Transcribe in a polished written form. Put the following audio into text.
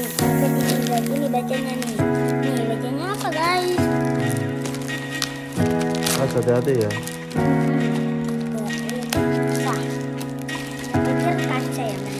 Ini bacanya nih. Nih bacanya apa guys? Mas hati-hati ya. Wah, ini susah. Pikir kaca ya.